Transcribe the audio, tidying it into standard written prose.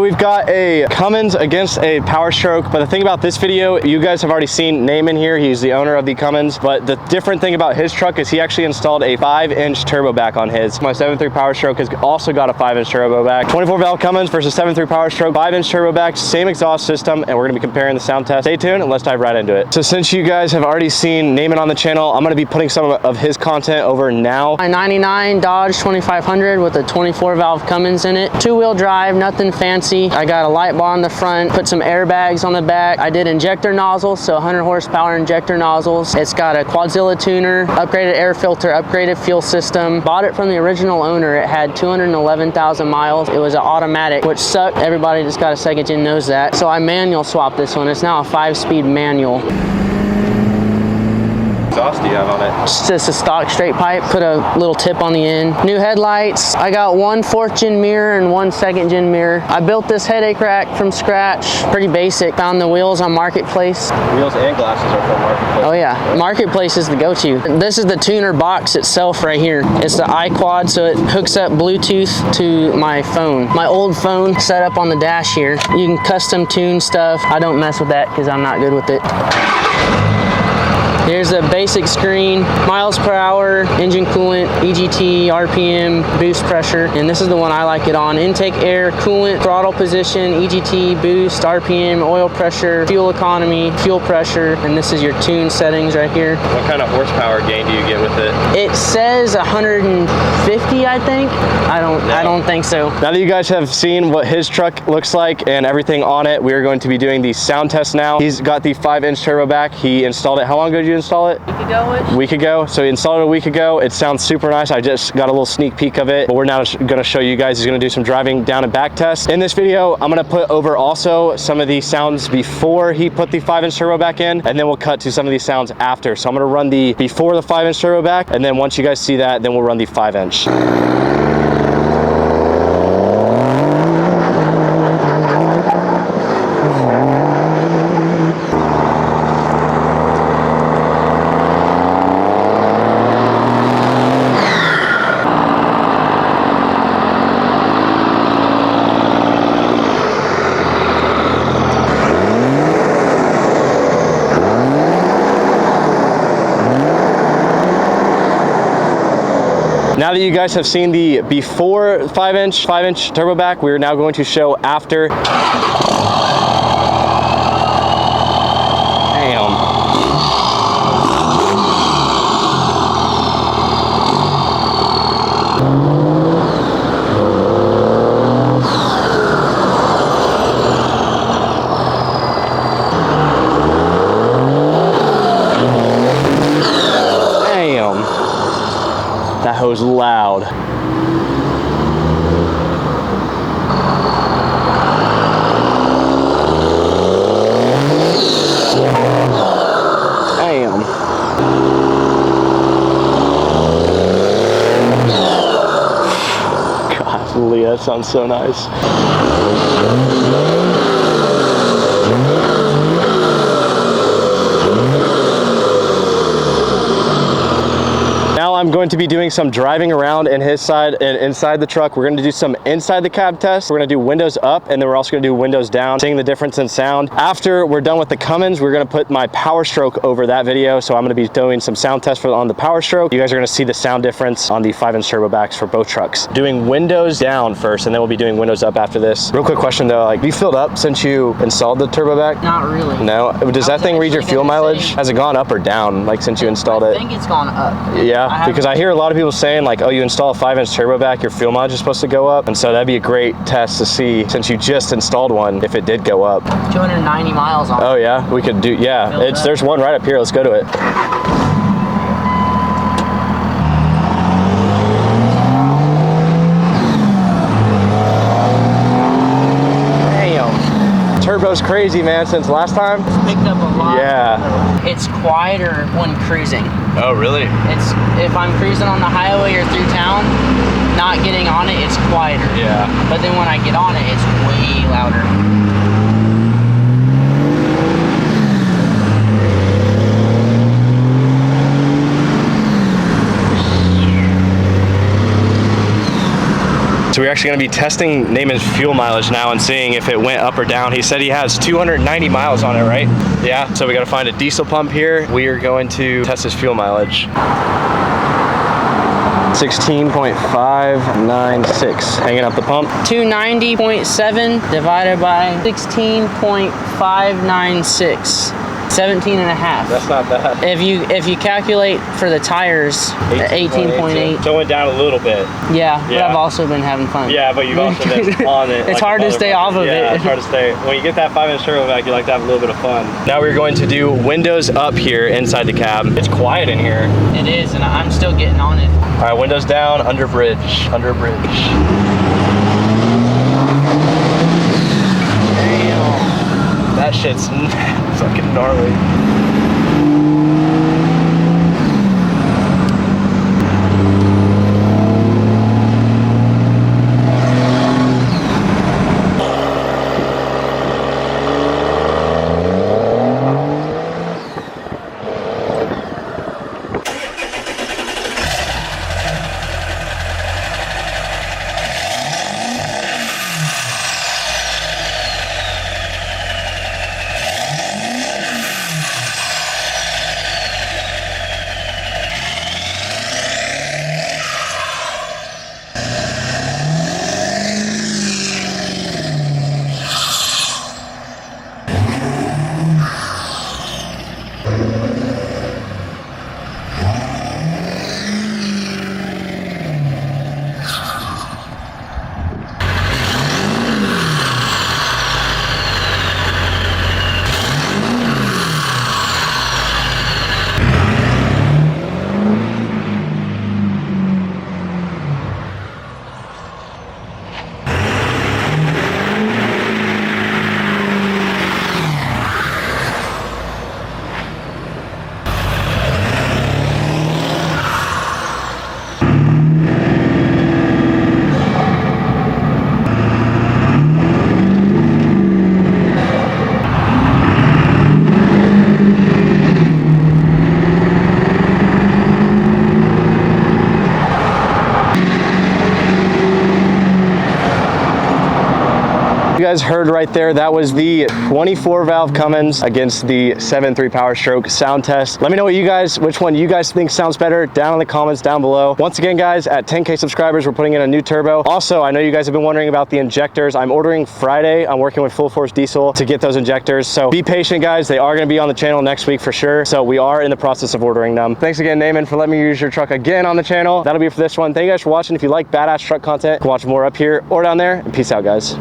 we've got a Cummins against a Powerstroke, but the thing about this video, you guys have already seen Naaman here. He's the owner of the Cummins, but the different thing about his truck is he actually installed a 5-inch turbo back on his. My 7.3 Powerstroke has also got a 5-inch turbo back. 24 valve Cummins versus 7.3 Powerstroke, 5-inch turbo back, same exhaust system, and we're gonna be comparing the sound test. Stay tuned and let's dive right into it. So since you guys have already seen Naaman on the channel, I'm gonna be putting some of his content over now. My 99 Dodge 2500 with a 24 valve Cummins in it. 2-wheel drive, nothing fancy. I got a light bar on the front, put some airbags on the back. I did injector nozzles, so 100 horsepower injector nozzles. It's got a Quadzilla tuner, upgraded air filter, upgraded fuel system. Bought it from the original owner. It had 211,000 miles. It was an automatic, which sucked. Everybody just got a second gen knows that. So I manual swapped this one. It's now a 5-speed manual. Exhaust do you have on it? It's just a stock straight pipe. Put a little tip on the end. New headlights. I got one 4th gen mirror and one 2nd gen mirror. I built this headache rack from scratch. Pretty basic. Found the wheels on Marketplace. Wheels and glasses are from Marketplace. Oh yeah, Marketplace is the go-to. This is the tuner box itself right here. It's the iQuad, so it hooks up Bluetooth to my phone. My old phone set up on the dash here. You can custom tune stuff. I don't mess with that because I'm not good with it. Here's a basic screen, miles per hour, engine coolant, EGT, RPM, boost pressure, and this is the one I like it on. Intake air, coolant, throttle position, EGT, boost, RPM, oil pressure, fuel economy, fuel pressure, and this is your tune settings right here. What kind of horsepower gain do you get with it? It says 150, I think. I don't think so. Now that you guys have seen what his truck looks like and everything on it, we are going to be doing the sound test now. He's got the 5-inch turbo back. He installed it. How long ago did you install it? A week ago. So he installed it a week ago. It sounds super nice. I just got a little sneak peek of it, but we're now going to show you guys. He's going to do some driving down and back tests. In this video, I'm going to put over also some of the sounds before he put the 5-inch turbo back in, and then we'll cut to some of these sounds after. So I'm going to run the before the 5-inch turbo back, and then once you guys see that, then we'll run the 5-inch. Now that you guys have seen the before 5-inch turbo back, we're now going to show after. That hose loud. Damn. Golly, that sounds so nice. I'm going to be doing some driving around in his side and inside the truck. We're going to do some inside the cab tests. We're going to do windows up, and then we're also going to do windows down, seeing the difference in sound. After we're done with the Cummins, we're going to put my Powerstroke over that video. So I'm going to be doing some sound tests on the Powerstroke. You guys are going to see the sound difference on the 5-inch turbo backs for both trucks. Doing windows down first, and then we'll be doing windows up after this. Real quick question though, like, have you filled up since you installed the turbo back? Not really. No? Does that thing read your fuel mileage? Has it gone up or down, like, since you installed it? I think it's gone up. Yeah, because I hear a lot of people saying, like, oh, you install a 5-inch turbo back, your fuel mileage is supposed to go up. And so that'd be a great test to see, since you just installed one, if it did go up. 290 miles on it. Oh yeah, we could do, yeah. There's one right up here. Let's go to it. Turbo's crazy, man, since last time. It's picked up a lot. Yeah. It's quieter when cruising. Oh, really? It's, if I'm cruising on the highway or through town, not getting on it, it's quieter. Yeah. But then when I get on it, it's way louder. So we're actually gonna be testing Naaman's fuel mileage now and seeing if it went up or down. He said he has 290 miles on it, right? Yeah, so we gotta find a diesel pump here. We are going to test his fuel mileage. 16.596, hanging up the pump. 290.7 divided by 16.596. 17 and a half. That's not bad. If you calculate for the tires, 18.8. So it went down a little bit. Yeah, but I've also been having fun. Yeah, but you've also been on it. It's hard to stay off of it. Yeah, it's hard to stay. When you get that 5-inch turbo vac, you like to have a little bit of fun. Now we're going to do windows up here inside the cab. It's quiet in here. It is, and I'm still getting on it. All right, windows down, under bridge, under bridge. Damn. That shit's fucking gnarly. You guys heard right there, that was the 24 valve Cummins against the 7.3 Powerstroke sound test. Let me know which one you guys think sounds better down in the comments down below. Once again, guys, at 10K subscribers, we're putting in a new turbo. Also, I know you guys have been wondering about the injectors. I'm ordering Friday. I'm working with Full Force Diesel to get those injectors. So be patient, guys. They are gonna be on the channel next week for sure. So we are in the process of ordering them. Thanks again, Naaman, for letting me use your truck again on the channel. That'll be it for this one. Thank you guys for watching. If you like badass truck content, you can watch more up here or down there. And peace out, guys.